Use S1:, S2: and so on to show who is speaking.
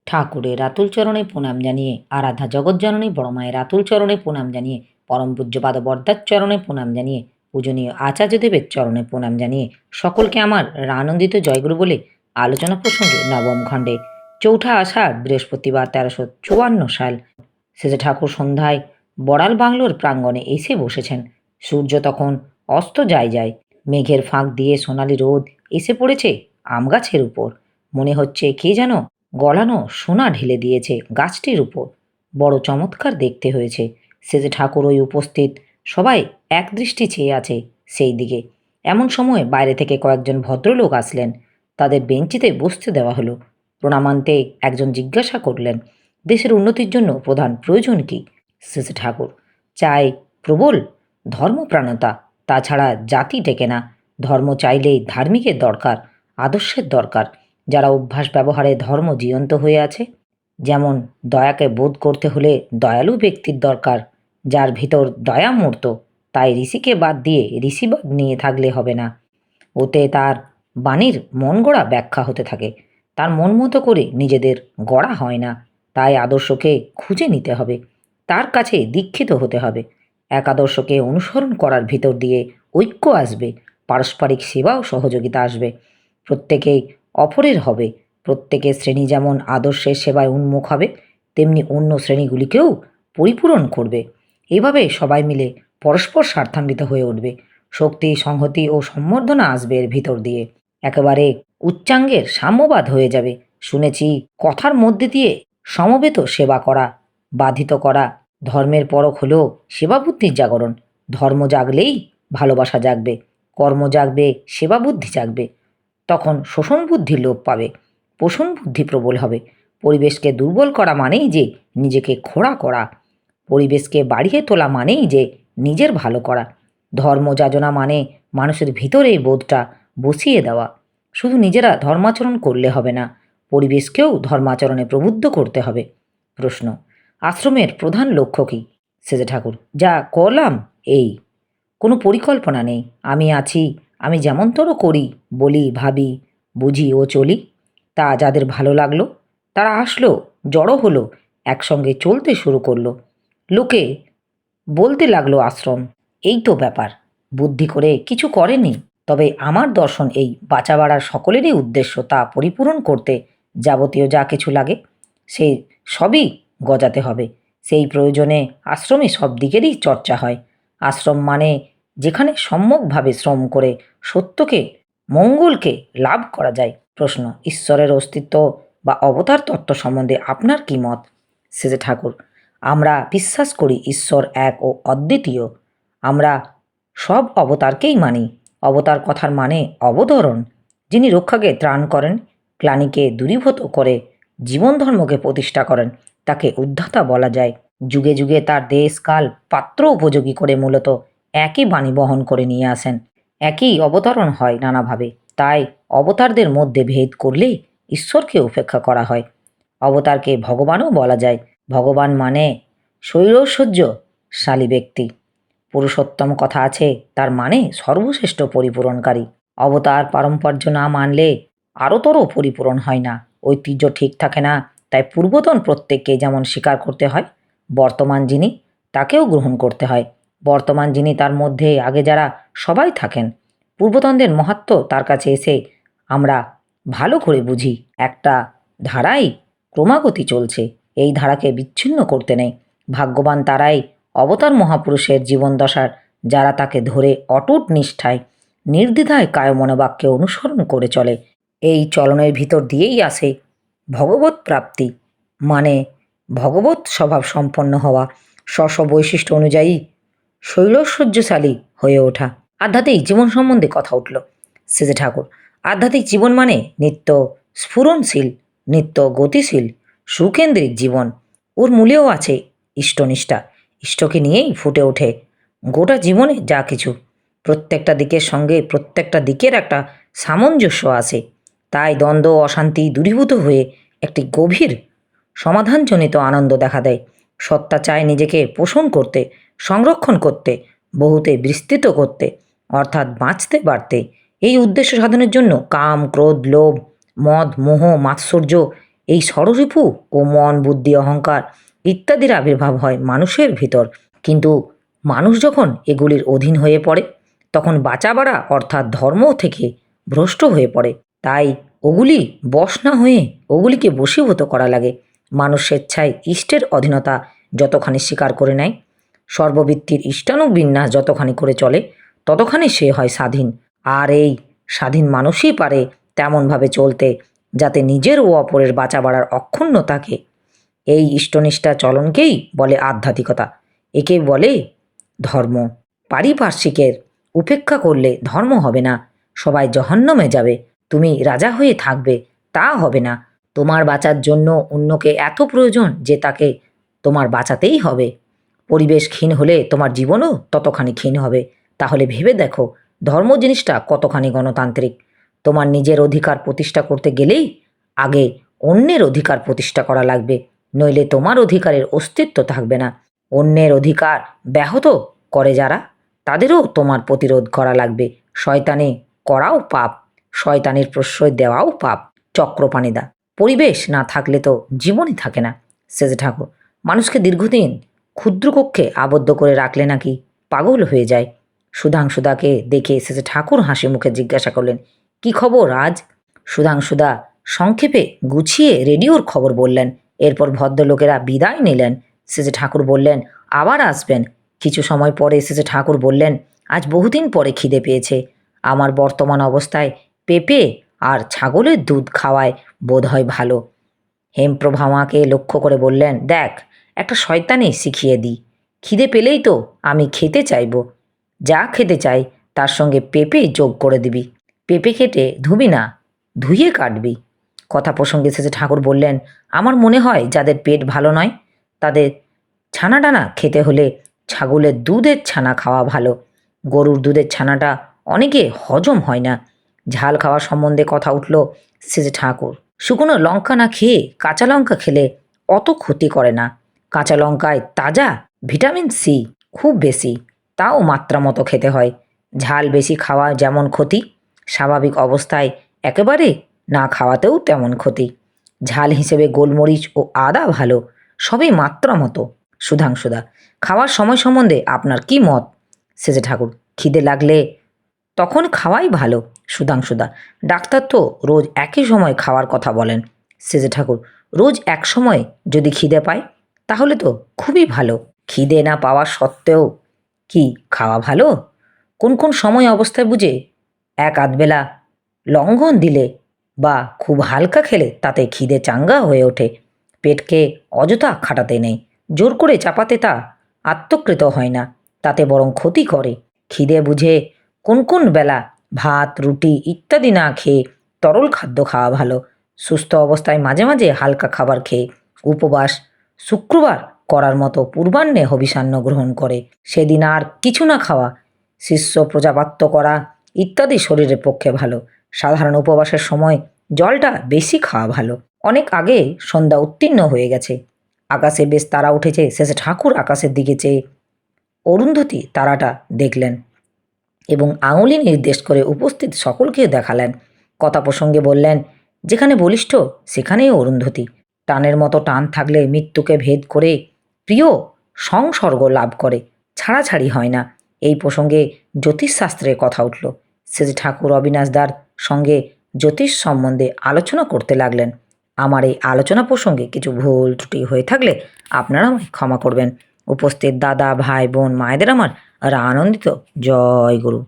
S1: ঠাকুরের আতুল চরণে প্রণাম জানিয়ে, আরাধ্যা জগৎজননী বড় মায়ের আতুল চরণে প্রণাম জানিয়ে, পরম পূজ্যপাদ বরদার চরণে প্রণাম জানিয়ে, পূজনীয় আচার্যদেবের চরণে প্রণাম জানিয়ে সকলকে আমার আনন্দিত জয়গুরু বলে আলোচনা প্রসঙ্গে নবম খণ্ডে চৌঠা আষাঢ় বৃহস্পতিবার 1354 সাল সেজে ঠাকুর সন্ধ্যায় বড়াল বাংলোর প্রাঙ্গণে এসে বসেছেন। সূর্য তখন অস্ত যায়। মেঘের ফাঁক দিয়ে সোনালি রোদ এসে পড়েছে আম গাছের উপর। মনে হচ্ছে কে যেন গলানো সোনা ঢেলে দিয়েছে গাছটির উপর। বড় চমৎকার দেখতে হয়েছে। সেজে ঠাকুর ওই উপস্থিত সবাই একদৃষ্টি চেয়ে আছে সেই দিকে। এমন সময় বাইরে থেকে কয়েকজন ভদ্রলোক আসলেন। তাদের বেঞ্চিতে বসতে দেওয়া হলো। প্রণামান্তে একজন জিজ্ঞাসা করলেন, দেশের উন্নতির জন্য প্রধান প্রয়োজন কি? সেজে ঠাকুর, চাই প্রবল ধর্মপ্রাণতা, তাছাড়া জাতি টেকে না। ধর্ম চাইলেই ধার্মিকের দরকার, আদর্শের দরকার, যারা অভ্যাস ব্যবহারে ধর্ম জীবন্ত হয়ে আছে। যেমন দয়াকে বোধ করতে হলে দয়ালু ব্যক্তির দরকার, যার ভিতর দয়া মূর্ত। তাই ঋষিকে বাদ দিয়ে ঋষিবাদ নিয়ে থাকলে হবে না। ওতে তার বাণীর মন গড়া ব্যাখ্যা হতে থাকে, তার মন মতো করে নিজেদের গড়া হয় না। তাই আদর্শকে খুঁজে নিতে হবে, তার কাছে দীক্ষিত হতে হবে। এক আদর্শকে অনুসরণ করার ভিতর দিয়ে ঐক্য আসবে, পারস্পরিক সেবা ও সহযোগিতা আসবে। প্রত্যেকেই অপরের হবে। প্রত্যেকের শ্রেণী যেমন আদর্শের সেবায় উন্মুখ হবে, তেমনি অন্য শ্রেণীগুলিকেও পরিপূরণ করবে। এভাবে সবাই মিলে পরস্পর স্বার্থান্বিত হয়ে উঠবে। শক্তি, সংহতি ও সম্বর্ধনা আসবে এর ভিতর দিয়ে। একেবারে উচ্চাঙ্গের সাম্যবাদ হয়ে যাবে। শুনেছি কথার মধ্যে দিয়ে সমবেত সেবা করা, বাধিত করা। ধর্মের পরখ হলো সেবাবুদ্ধির জাগরণ। ধর্ম জাগলেই ভালোবাসা জাগবে, কর্ম জাগবে, সেবা বুদ্ধি জাগবে। তখন শোষণ বুদ্ধি লোপ পাবে, পোষণ বুদ্ধি প্রবল হবে। পরিবেশকে দুর্বল করা মানেই যে নিজেকে খোঁড়া করা, পরিবেশকে বাড়িয়ে তোলা মানেই যে নিজের ভালো করা। ধর্মযাজনা মানে মানুষের ভিতরে এই বোধটা বসিয়ে দেওয়া। শুধু নিজেরা ধর্মাচরণ করলে হবে না, পরিবেশকেও ধর্মাচরণে প্রবুদ্ধ করতে হবে। প্রশ্ন, আশ্রমের প্রধান লক্ষ্য কী? সেজে ঠাকুর, যা করলাম এই, কোনো পরিকল্পনা নেই। আমি আছি, আমি যেমনতর করি, বলি, ভাবি, বুঝি ও চলি। তা যাদের ভালো লাগলো তারা আসলো, জড়ো হলো, একসঙ্গে চলতে শুরু করলো। লোকে বলতে লাগলো আশ্রম। এই তো ব্যাপার। বুদ্ধি করে কিছু করেনি। তবে আমার দর্শন এই, বাঁচা বাড়ার সকলেরই উদ্দেশ্য তা পরিপূরণ করতে যাবতীয় যা কিছু লাগে সেই সবই গজাতে হবে। সেই প্রয়োজনে আশ্রমে সব দিকেরই চর্চা হয়। আশ্রম মানে যেখানে সম্যকভাবে শ্রম করে সত্যকে, মঙ্গলকে লাভ করা যায়। প্রশ্ন, ঈশ্বরের অস্তিত্ব বা অবতার তত্ত্ব সম্বন্ধে আপনার কী মত? সেজে ঠাকুর, আমরা বিশ্বাস করি ঈশ্বর এক ও অদ্বিতীয়। আমরা সব অবতারকেই মানি। অবতার কথার মানে অবতরণ। যিনি রক্ষাকে ত্রাণ করেন, গ্লানিকে দূরীভূত করে জীবন ধর্মকে প্রতিষ্ঠা করেন, তাকে উদ্ধাতা বলা যায়। যুগে যুগে তার দেশ, কাল, পাত্র উপযোগী করে মূলত একই বাণী বহন করে নিয়ে আসেন। একই অবতরণ হয় নানাভাবে। তাই অবতারদের মধ্যে ভেদ করলেই ঈশ্বরকে উপেক্ষা করা হয়। অবতারকে ভগবানও বলা যায়। ভগবান মানে শৈলৌশ্বর্যশালী ব্যক্তি। পুরুষোত্তম কথা আছে, তার মানে সর্বশ্রেষ্ঠ পরিপূরণকারী। অবতার পারম্পর্য না মানলে আরোতরও পরিপূরণ হয় না, ঐতিহ্য ঠিক থাকে না। তাই পূর্বতন প্রত্যেককে যেমন স্বীকার করতে হয়, বর্তমান যিনি তাকেও গ্রহণ করতে হয়। বর্তমান যিনি তার মধ্যে আগে যারা সবাই থাকেন। পূর্বতনদের মহাত্ম তার কাছে এসে আমরা ভালো করে বুঝি। একটা ধারাই ক্রমাগতি চলছে, এই ধারাকে বিচ্ছিন্ন করতে নেই। ভাগ্যবান তারাই অবতার মহাপুরুষের জীবনদশার, যারা তাকে ধরে অটুট নিষ্ঠায় নির্দ্বিধায় কায়মনোবাক্যে অনুসরণ করে চলে। এই চলনের ভিতর দিয়েই আসে ভগবৎ প্রাপ্তি, মানে ভগবৎ স্বভাব সম্পন্ন হওয়া, স্ব বৈশিষ্ট্য অনুযায়ী শৈলৌশ্বর্যশালী হয়ে ওঠা। আধ্যাত্মিক জীবন সম্বন্ধে কথা উঠল। সেজে ঠাকুর, আধ্যাত্মিক জীবন মানে নিত্য স্ফুরণশীল, নিত্য গতিশীল, সুকেন্দ্রিক জীবন। ওর মূলেও আছে ইষ্টনিষ্ঠা। ইষ্টকে নিয়েই ফুটে ওঠে গোটা জীবনে যা কিছু। প্রত্যেকটা দিকের সঙ্গে প্রত্যেকটা দিকের একটা সামঞ্জস্য আছে। তাই দ্বন্দ্ব, অশান্তি দূরীভূত হয়ে একটি গভীর সমাধানজনিত আনন্দ দেখা দেয়। সত্তা চায় নিজেকে পোষণ করতে, সংরক্ষণ করতে, বহুতে বিস্তৃত করতে, অর্থাৎ বাঁচতে বাড়তে। এই উদ্দেশ্য সাধনের জন্য কাম, ক্রোধ, লোভ, মদ, মোহ, মাৎসর্য এই ষড়রিপু ও মন, বুদ্ধি, অহংকার ইত্যাদির আবির্ভাব হয় মানুষের ভিতর। কিন্তু মানুষ যখন এগুলির অধীন হয়ে পড়ে তখন বাঁচা-বাড়া অর্থাৎ ধর্ম থেকে ভ্রষ্ট হয়ে পড়ে। তাই ওগুলি বশ না হয়ে ওগুলিকে বশীভূত করা লাগে। মানুষ স্বেচ্ছায় ইষ্টের অধীনতা যতখানি স্বীকার করে নেয়, সর্ববৃত্তির ইষ্টানুবিন্যাস যতখানি করে চলে, ততখানি সে হয় স্বাধীন। আর এই স্বাধীন মানুষই পারে তেমনভাবে চলতে যাতে নিজের ও অপরের বাঁচা বাড়ার অক্ষুণ্ণ থাকে। এই ইষ্টনিষ্ঠা চলনকেই বলে আধ্যাত্মিকতা, একে বলে ধর্ম। পারিপার্শ্বিকের উপেক্ষা করলে ধর্ম হবে না, সবাই জহন্নমে যাবে। তুমি রাজা হয়ে থাকবে, তা হবে না। তোমার বাঁচার জন্য অন্যকে এত প্রয়োজন যে তাকে তোমার বাঁচাতেই হবে। পরিবেশ ক্ষীণ হলে তোমার জীবনও ততখানি ক্ষীণ হবে। তাহলে ভেবে দেখো ধর্ম জিনিসটা কতখানি গণতান্ত্রিক। তোমার নিজের অধিকার প্রতিষ্ঠা করতে গেলেই আগে অন্যের অধিকার প্রতিষ্ঠা করা লাগবে, নইলে তোমার অধিকারের অস্তিত্ব থাকবে না। অন্যের অধিকার ব্যাহত করে যারা, তাদেরও তোমার প্রতিরোধ করা লাগবে। শয়তানি করাও পাপ, শয়তানির প্রশ্রয় দেওয়াও পাপ। চক্রপাণিদা। পরিবেশ না থাকলে তো জীবনই থাকে না। সেজে ঠাকুর। মানুষকে দীর্ঘদিন ক্ষুদ্র কক্ষে আবদ্ধ করে রাখলে নাকি পাগল হয়ে যায়। সুধাংশুদাকে দেখে শেষে ঠাকুর হাসি মুখে জিজ্ঞাসা করলেন, কি খবর আজ? সুধাংশুদা সংক্ষেপে গুছিয়ে রেডিওর খবর বললেন। এরপর ভদ্রলোকেরা বিদায় নিলেন। শেষে ঠাকুর বললেন, আবার আসবেন। কিছু সময় পরে শেষে ঠাকুর বললেন, আজ বহুদিন পরে খিদে পেয়েছে। আমার বর্তমান অবস্থায় পেঁপে আর ছাগলের দুধ খাওয়ায় বোধ হয় ভালো। হেমপ্রভা আমাকে লক্ষ্য করে বললেন, দেখ একটা শয়তানি শিখিয়ে দিই। খিদে পেলেই তো আমি খেতে চাইব, যা খেতে চাই তার সঙ্গে পেঁপে যোগ করে দিবি। পেঁপে কেটে ধুবি না, ধুয়ে কাটবি। কথা প্রসঙ্গে শেষে ঠাকুর বললেন, আমার মনে হয় যাদের পেট ভালো নয় তাদের ছানা টানা খেতে হলে ছাগলের দুধের ছানা খাওয়া ভালো। গরুর দুধের ছানাটা অনেকে হজম হয় না। ঝাল খাওয়া সম্বন্ধে কথা উঠল শেষে ঠাকুর। শুকনো লঙ্কা না খেয়ে কাঁচা লঙ্কা খেলে অত ক্ষতি করে না। কাঁচা লঙ্কায় তাজা ভিটামিন সি খুব বেশি, তাও মাত্রা মতো খেতে হয়। ঝাল বেশি খাওয়া যেমন ক্ষতি, স্বাভাবিক অবস্থায় একেবারে না খাওয়াতেও তেমন ক্ষতি। ঝাল হিসেবে গোলমরিচ ও আদা ভালো, সবই মাত্রা মতো। সুধাংশুদা। খাওয়ার সময় সম্বন্ধে আপনার কি মত? সেজে ঠাকুর। খিদে লাগলে তখন খাওয়াই ভালো। সুধাংশুদা। ডাক্তার তো রোজ একই সময় খাওয়ার কথা বলেন। সেজে ঠাকুর। রোজ এক সময় যদি খিদে পায় তাহলে তো খুবই ভালো। খিদে না পাওয়া সত্ত্বেও কি খাওয়া ভালো? কোন কোন সময় অবস্থায় বুঝে এক আধবেলা লঙ্ঘন দিলে বা খুব হালকা খেলে তাতে খিদে চাঙ্গা হয়ে ওঠে। পেটকে অযথা খাটাতে নেই, জোর করে চাপাতে তা আত্মকৃত হয় না, তাতে বরং ক্ষতি করে। খিদে বুঝে কোন কোন বেলা ভাত, রুটি ইত্যাদি না খেয়ে তরল খাদ্য খাওয়া ভালো। সুস্থ অবস্থায় মাঝে মাঝে হালকা খাবার খেয়ে উপবাস শুক্রবার করার মতো পূর্বাহ্নে হবিষান্ন গ্রহণ করে সেদিন আর কিছু না খাওয়া, শিষ্য প্রজাপাত্য করা ইত্যাদি শরীরের পক্ষে ভালো। সাধারণ উপবাসের সময় জলটা বেশি খাওয়া ভালো। অনেক আগে সন্ধ্যা উত্তীর্ণ হয়ে গেছে, আকাশে বেশ তারা উঠেছে। শেষে ঠাকুর আকাশের দিকে চেয়ে অরুন্ধতী তারাটা দেখলেন এবং আঙুলি নির্দেশ করে উপস্থিত সকলকে দেখালেন। কথা প্রসঙ্গে বললেন, যেখানে বলিষ্ঠ সেখানেই অরুন্ধতী। টানের মতো টান থাকলে মৃত্যুকে ভেদ করে প্রিয় সংসর্গ লাভ করে, ছাড়াছাড়ি হয় না। এই প্রসঙ্গে জ্যোতিষশাস্ত্রের কথা উঠল। শেষে ঠাকুর অবিনাশদার সঙ্গে জ্যোতিষ সম্বন্ধে আলোচনা করতে লাগলেন। আমার এই আলোচনা প্রসঙ্গে কিছু ভুল ত্রুটি হয়ে থাকলে আপনারা আমায় ক্ষমা করবেন। উপস্থিত দাদা, ভাই, বোন, মায়েদের আমার আনন্দিত জয় গুরু।